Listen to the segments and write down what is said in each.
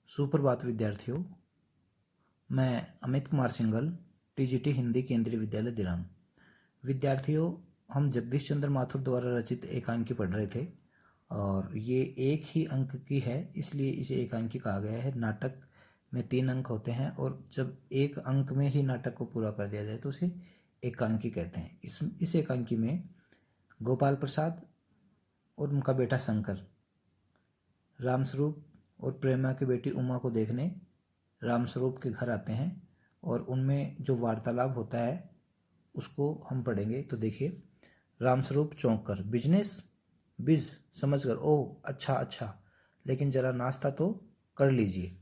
सुप्रभात विद्यार्थियों, मैं अमित कुमार सिंघल, टीजीटी हिंदी केंद्रीय विद्यालय दिरांग। विद्यार्थियों, हम जगदीश चंद्र माथुर द्वारा रचित एकांकी पढ़ रहे थे और ये एक ही अंक की है, इसलिए इसे एकांकी कहा गया है। नाटक में 3 अंक होते हैं और जब एक अंक में ही नाटक को पूरा कर दिया जाए तो उसे एकांकी कहते हैं। इस एकांकी में गोपाल प्रसाद और उनका बेटा शंकर रामस्वरूप और प्रेमा की बेटी उमा को देखने रामस्वरूप के घर आते हैं और उनमें जो वार्तालाप होता है उसको हम पढ़ेंगे। तो देखिए, रामस्वरूप चौंक कर, बिजनेस बिज समझ कर, ओह अच्छा अच्छा, लेकिन जरा नाश्ता तो कर लीजिए।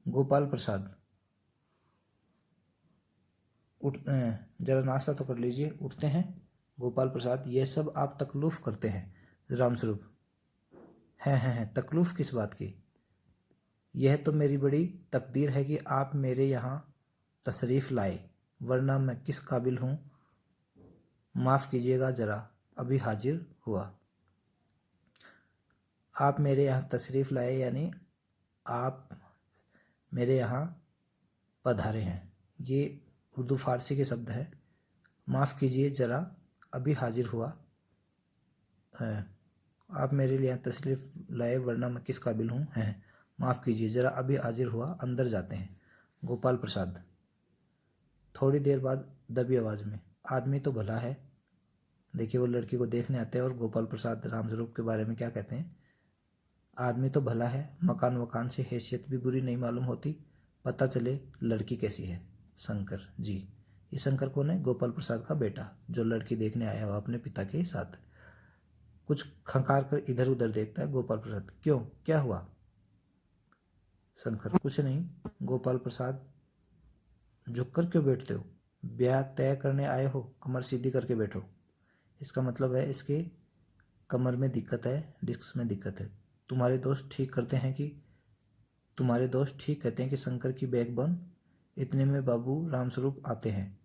गोपाल प्रसाद जरा नाश्ता तो कर लीजिए। उठते हैं गोपाल प्रसाद, यह सब आप तकल्लुफ़ करते हैं। रामस्वरूप, हैं तकल्लुफ़ किस बात की? यह तो मेरी बड़ी तकदीर है कि आप मेरे यहाँ तशरीफ़ लाए, वरना मैं किस काबिल हूँ। माफ़ कीजिएगा, ज़रा अभी हाजिर हुआ। आप मेरे यहाँ तशरीफ़ लाए यानी आप मेरे यहाँ पधारे हैं। ये उर्दू फ़ारसी के शब्द हैं। माफ़ कीजिए, ज़रा अभी हाजिर हुआ। आप मेरे लिए तशरीफ़ लाए, वरना मैं किस काबिल हूँ। हैं, माफ़ कीजिए, ज़रा अभी हाजिर हुआ। अंदर जाते हैं। गोपाल प्रसाद थोड़ी देर बाद दबी आवाज़ में, आदमी तो भला है। देखिए, वो लड़की को देखने आते हैं और गोपाल प्रसाद रामस्वरूप के बारे में क्या कहते हैं? आदमी तो भला है, मकान वकान से हैसियत भी बुरी नहीं मालूम होती, पता चले लड़की कैसी है। शंकर जी, ये शंकर कौन है? गोपाल प्रसाद का बेटा, जो लड़की देखने आया हुआ अपने पिता के साथ। कुछ खंकार कर इधर उधर देखता है गोपाल प्रसाद। क्यों, क्या हुआ? शंकर, कुछ नहीं। गोपाल प्रसाद, झुककर क्यों बैठते हो? ब्याह तय करने आए हो, कमर सीधी करके बैठो। इसका मतलब है इसके कमर में दिक्कत है, डिस्क में दिक्कत है। तुम्हारे दोस्त ठीक कहते हैं कि शंकर की बैकबोन। इतने में बाबू रामस्वरूप आते हैं,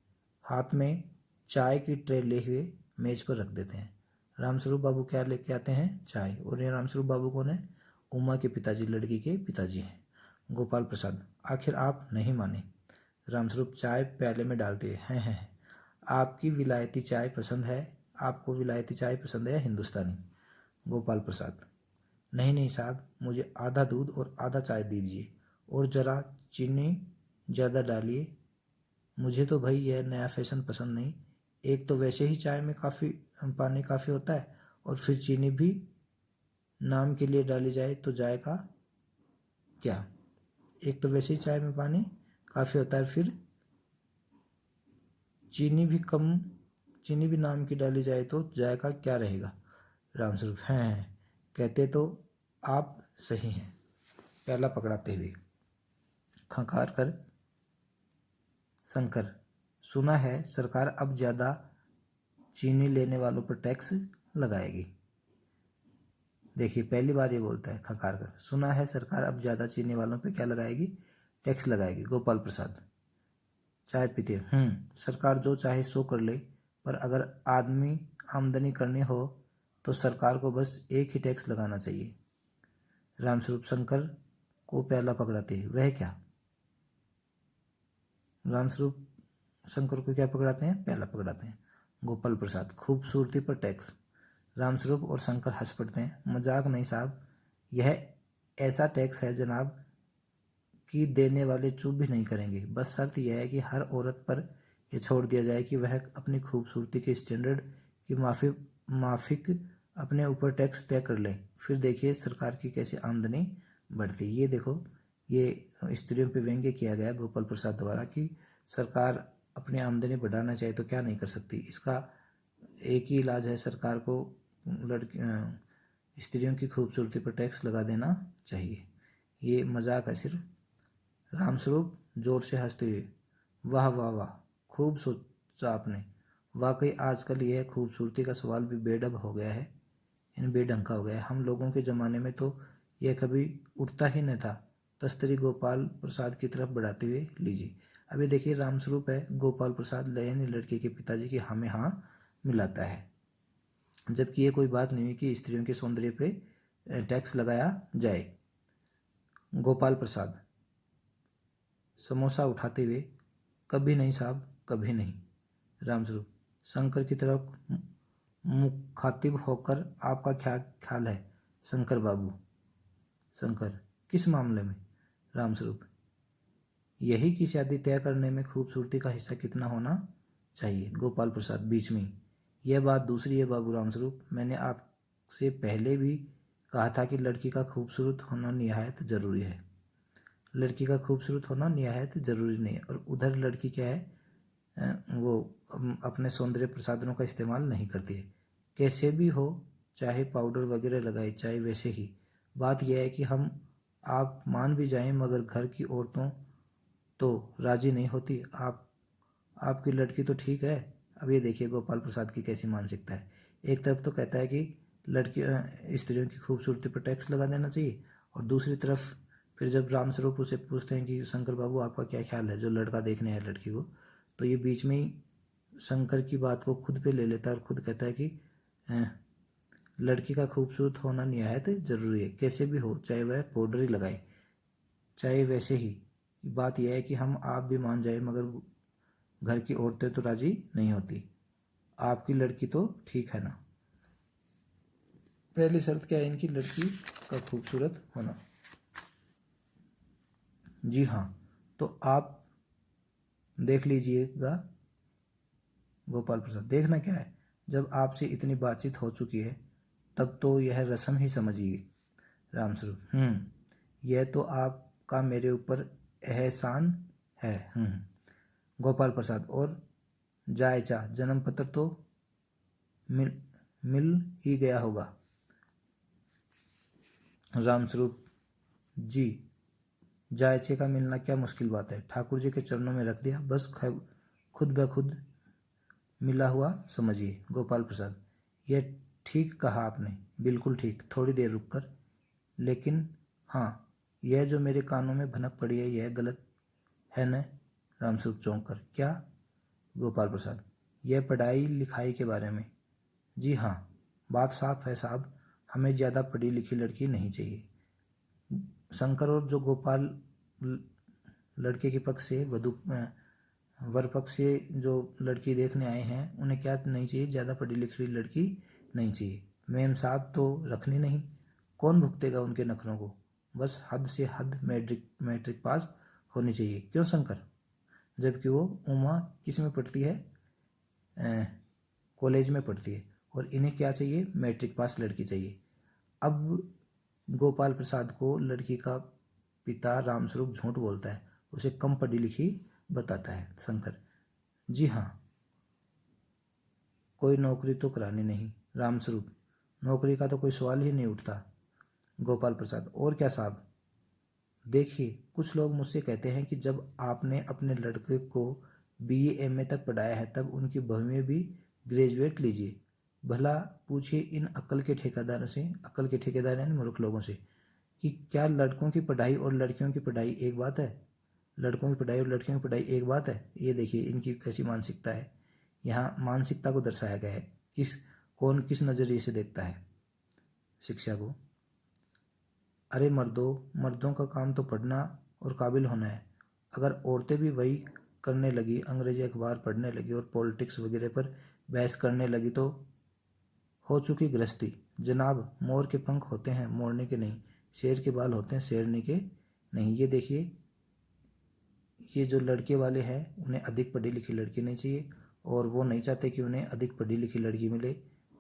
हाथ में चाय की ट्रे ले हुए मेज पर रख देते हैं। रामस्वरूप बाबू क्या लेके आते हैं? चाय। और ये रामस्वरूप बाबू कौन है? उमा के पिताजी, लड़की के पिताजी हैं। गोपाल प्रसाद, आखिर आप नहीं माने। रामस्वरूप चाय प्याले में डालते हैं। आपकी विलायती चाय पसंद है? आपको विलायती चाय पसंद है या हिंदुस्तानी? गोपाल प्रसाद, नहीं नहीं साहब, मुझे आधा दूध और आधा चाय दीजिए, और ज़रा चीनी ज़्यादा डालिए। मुझे तो भाई यह नया फैशन पसंद नहीं। एक तो वैसे ही चाय में पानी काफ़ी होता है, और फिर चीनी भी नाम के लिए डाली जाए तो जाएगा क्या? एक तो वैसे ही चाय में पानी काफ़ी होता है, फिर चीनी भी नाम की डाली जाए तो जायका क्या रहेगा? रामस्वरूप, हैं, कहते तो आप सही हैं। प्याला पकड़ाते हुए, खंखार कर शंकर, सुना है सरकार अब ज़्यादा चीनी लेने वालों पर टैक्स लगाएगी। देखिए, पहली बार ये बोलता है खंखार कर, सुना है सरकार अब ज़्यादा चीनी वालों पे क्या लगाएगी? टैक्स लगाएगी। गोपाल प्रसाद चाय पीते, सरकार जो चाहे सो कर ले, पर अगर आमदनी करनी हो तो सरकार को बस एक ही टैक्स लगाना चाहिए। रामस्वरूप शंकर को प्याला पकड़ाते, वह क्या? रामस्वरूप शंकर को क्या पकड़ाते हैं? प्याला पकड़ाते हैं। गोपाल प्रसाद, खूबसूरती पर टैक्स। रामस्वरूप और शंकर हंस पड़ते हैं। मजाक नहीं साहब, यह ऐसा टैक्स है जनाब कि देने वाले चुप भी नहीं करेंगे। बस शर्त यह है कि हर औरत पर यह छोड़ दिया जाए कि वह अपनी खूबसूरती के स्टैंडर्ड की माफिक अपने ऊपर टैक्स तय कर ले। फिर देखिए सरकार की कैसे आमदनी बढ़ती। ये देखो, ये स्त्रियों पे व्यंग्य किया गया गोपाल प्रसाद द्वारा कि सरकार अपनी आमदनी बढ़ाना चाहे तो क्या नहीं कर सकती। इसका एक ही इलाज है, सरकार को स्त्रियों की खूबसूरती पर टैक्स लगा देना चाहिए। ये मजाक है सिर्फ। रामस्वरूप जोर से हंसते हुए, वाह वाह वाह, खूब सोचा आपने। वाकई आजकल यह खूबसूरती का सवाल भी बेढंग हो गया है, बेढंग का हो गया है। हम लोगों के ज़माने में तो यह कभी उठता ही न था। तस्तरी गोपाल प्रसाद की तरफ बढ़ाते हुए, लीजिए। अभी देखिए, रामस्वरूप है, गोपाल प्रसाद यानी लड़के के पिताजी की हमें हाँ मिलाता है, जबकि ये कोई बात नहीं हुई कि स्त्रियों के सौंदर्य पे टैक्स लगाया जाए। गोपाल प्रसाद समोसा उठाते हुए, कभी नहीं साहब, कभी नहीं। रामस्वरूप शंकर की तरफ मुखातिब होकर, आपका क्या ख्याल है शंकर बाबू? शंकर किस मामले में? रामस्वरूप यही कि शादी तय करने में खूबसूरती का हिस्सा कितना होना चाहिए। गोपाल प्रसाद बीच में, यह बात दूसरी है बाबू रामस्वरूप, मैंने आपसे पहले भी कहा था कि लड़की का खूबसूरत होना निहायत ज़रूरी है। लड़की का खूबसूरत होना निहायत ज़रूरी नहीं है, और उधर लड़की क्या है, वो अपने सौंदर्य प्रसाधनों का इस्तेमाल नहीं करती है। कैसे भी हो, चाहे पाउडर वगैरह लगाए, चाहे वैसे ही, बात यह है कि हम आप मान भी जाएं, मगर घर की औरतों तो राजी नहीं होती। आपकी लड़की तो ठीक है। अब ये देखिए गोपाल प्रसाद की कैसी मानसिकता है। एक तरफ तो कहता है कि लड़की स्त्रियों की खूबसूरती पर टैक्स लगा देना चाहिए, और दूसरी तरफ फिर जब रामस्वरूप उसे पूछते हैं कि शंकर बाबू आपका क्या ख्याल है, जो लड़का देखने आए लड़की को, तो ये बीच में ही शंकर की बात को खुद पे ले लेता है और खुद कहता है कि लड़की का खूबसूरत होना निहायत ज़रूरी है, कैसे भी हो, चाहे वह पाउडर ही लगाए, चाहे वैसे ही। बात यह है कि हम आप भी मान जाए, मगर घर की औरतें तो राजी नहीं होती। आपकी लड़की तो ठीक है ना? पहली शर्त क्या है इनकी? लड़की का खूबसूरत होना। जी हाँ, तो आप देख लीजिएगा। गोपाल प्रसाद देखना क्या है, जब आपसे इतनी बातचीत हो चुकी है तब तो यह रस्म ही समझिए। रामस्वरूप यह तो आपका मेरे ऊपर एहसान है। गोपाल प्रसाद और जायचा जन्म पत्र तो मिल ही गया होगा। रामस्वरूप जी, जायचे का मिलना क्या मुश्किल बात है, ठाकुर जी के चरणों में रख दिया, बस खुद ब खुद मिला हुआ समझिए। गोपाल प्रसाद यह ठीक कहा आपने, बिल्कुल ठीक। थोड़ी देर रुक कर, लेकिन हाँ, यह जो मेरे कानों में भनक पड़ी है यह गलत है न? रामस्वरूप चौंक कर, क्या? गोपाल प्रसाद यह पढ़ाई लिखाई के बारे में। जी हाँ, बात साफ है साहब, हमें ज़्यादा पढ़ी लिखी लड़की नहीं चाहिए। शंकर और जो गोपाल लड़के के पक्ष से वर पक्ष से जो लड़की देखने आए हैं, उन्हें क्या नहीं चाहिए? ज़्यादा पढ़ी लिखी लड़की नहीं चाहिए। मैम साहब तो रखनी नहीं, कौन भुगतेगा उनके नखरों को? बस हद से हद मैट्रिक पास होनी चाहिए। क्यों शंकर? जबकि वो उमा किस में पढ़ती है? कॉलेज में पढ़ती है, और इन्हें क्या चाहिए? मैट्रिक पास लड़की चाहिए। अब गोपाल प्रसाद को लड़की का पिता रामस्वरूप झूठ बोलता है, उसे कम पढ़ी लिखी बताता है। शंकर जी हाँ, कोई नौकरी तो करानी नहीं। रामस्वरूप नौकरी का तो कोई सवाल ही नहीं उठता। गोपाल प्रसाद और क्या साहब? देखिए, कुछ लोग मुझसे कहते हैं कि जब आपने अपने लड़के को BA MA तक पढ़ाया है तब उनकी बहुएं भी ग्रेजुएट लीजिए। भला पूछिए इन अक्ल के ठेकेदारों से, अक्ल के ठेकेदार यानी मूर्ख लोगों से, कि क्या लड़कों की पढ़ाई और लड़कियों की पढ़ाई एक बात है? लड़कों की पढ़ाई और लड़कियों की पढ़ाई एक बात है? ये देखिए इनकी कैसी मानसिकता है। यहाँ मानसिकता को दर्शाया गया है, कौन किस नज़रिए से देखता है शिक्षा को। अरे मर्दों का काम तो पढ़ना और काबिल होना है। अगर औरतें भी वही करने लगी, अंग्रेजी अखबार पढ़ने लगी और पॉलिटिक्स वगैरह पर बहस करने लगी, तो हो चुकी गृहस्थी। जनाब, मोर के पंख होते हैं मोरने के नहीं, शेर के बाल होते हैं शेरनी के नहीं। ये देखिए, ये जो लड़के वाले हैं उन्हें अधिक पढ़ी लिखी लड़की नहीं चाहिए, और वो नहीं चाहते कि उन्हें अधिक पढ़ी लिखी लड़की मिले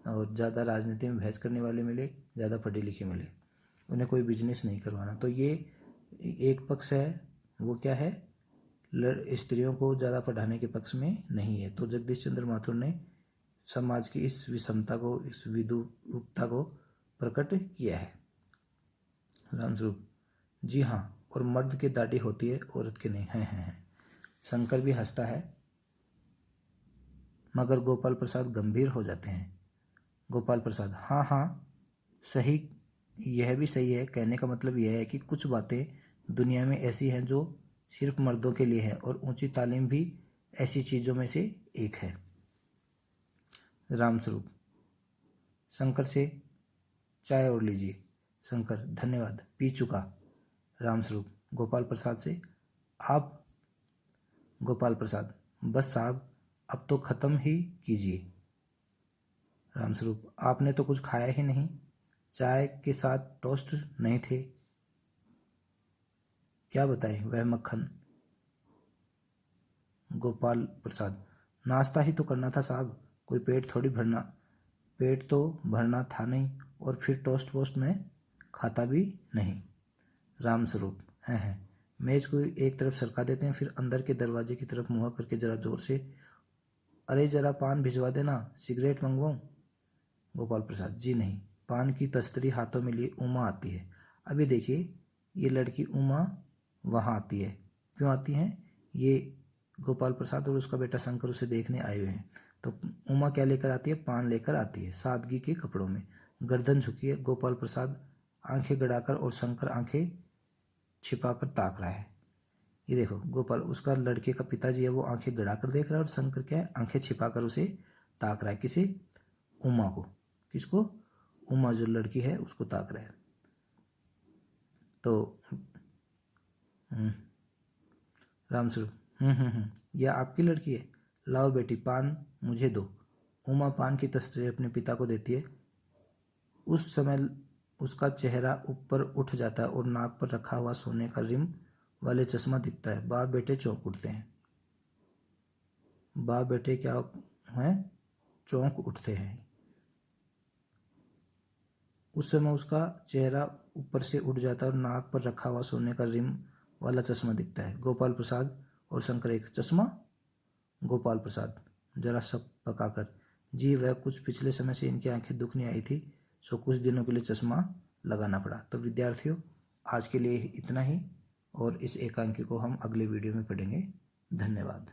और ज़्यादा राजनीति में बहस करने वाले मिले, ज़्यादा पढ़ी लिखी मिले। उन्हें कोई बिजनेस नहीं करवाना। तो ये एक पक्ष है, वो क्या है? स्त्रियों को ज़्यादा पढ़ाने के पक्ष में नहीं है। तो जगदीश चंद्र माथुर ने समाज की इस विषमता को, इस विद्रूपता को प्रकट किया है। रामस्वरूप जी हाँ, और मर्द की दाढ़ी होती है, औरत की नहीं। है। शंकर भी हंसता है, मगर गोपाल प्रसाद गंभीर हो जाते हैं। गोपाल प्रसाद हाँ सही, यह भी सही है। कहने का मतलब यह है कि कुछ बातें दुनिया में ऐसी हैं जो सिर्फ मर्दों के लिए है, और ऊंची तालीम भी ऐसी चीज़ों में से एक है। रामस्वरूप शंकर से चाय और लीजिए। शंकर, धन्यवाद, पी चुका। रामस्वरूप, गोपाल प्रसाद से, आप? गोपाल प्रसाद, बस साहब अब तो ख़त्म ही कीजिए। रामस्वरूप, आपने तो कुछ खाया ही नहीं, चाय के साथ टोस्ट नहीं थे, क्या बताएं वह मक्खन। गोपाल प्रसाद, नाश्ता ही तो करना था साहब, कोई पेट तो भरना था नहीं, और फिर टोस्ट वोस्ट में खाता भी नहीं। रामस्वरूप, हैं, मेज को एक तरफ सरका देते हैं, फिर अंदर के दरवाजे की तरफ मुँह करके जरा जोर से, अरे जरा पान भिजवा देना, सिगरेट मंगवाऊँ। गोपाल प्रसाद, जी नहीं। पान की तस्तरी हाथों में लिए उमा आती है। अभी देखिए ये लड़की उमा वहाँ आती है, क्यों आती हैं? ये गोपाल प्रसाद और उसका बेटा शंकर उसे देखने आए हुए हैं। तो उमा क्या लेकर आती है? पान लेकर आती है, सादगी के कपड़ों में, गर्दन झुकी है। गोपाल प्रसाद आंखें गड़ाकर और शंकर आंखें छिपाकर ताक रहा है। ये देखो, गोपाल, उसका लड़के का पिताजी है, वो आंखें गड़ाकर देख रहा है, और शंकर क्या है? आंखें छिपाकर उसे ताक रहा है। किसे? उमा को। किसको? उमा जो लड़की है उसको ताक रहा है। तो रामस्वरूप, यह आपकी लड़की है, लाओ बेटी पान मुझे दो। उमा पान की तस्वीर अपने पिता को देती है। उस समय उसका चेहरा ऊपर उठ जाता है और नाक पर रखा हुआ सोने का रिम वाले चश्मा दिखता है। बाप बेटे चौंक उठते हैं। बाप बेटे क्या हैं? चौंक उठते हैं। उस समय उसका चेहरा ऊपर से उठ जाता है और नाक पर रखा हुआ सोने का रिम वाला चश्मा दिखता है। गोपाल प्रसाद और शंकर, एक चश्मा? गोपाल प्रसाद जरा सब पकाकर, जी वह कुछ पिछले समय से इनकी आंखें दुख नहीं आई थी, सो कुछ दिनों के लिए चश्मा लगाना पड़ा। तो विद्यार्थियों, आज के लिए इतना ही, और इस एकांकी को हम अगले वीडियो में पढ़ेंगे। धन्यवाद।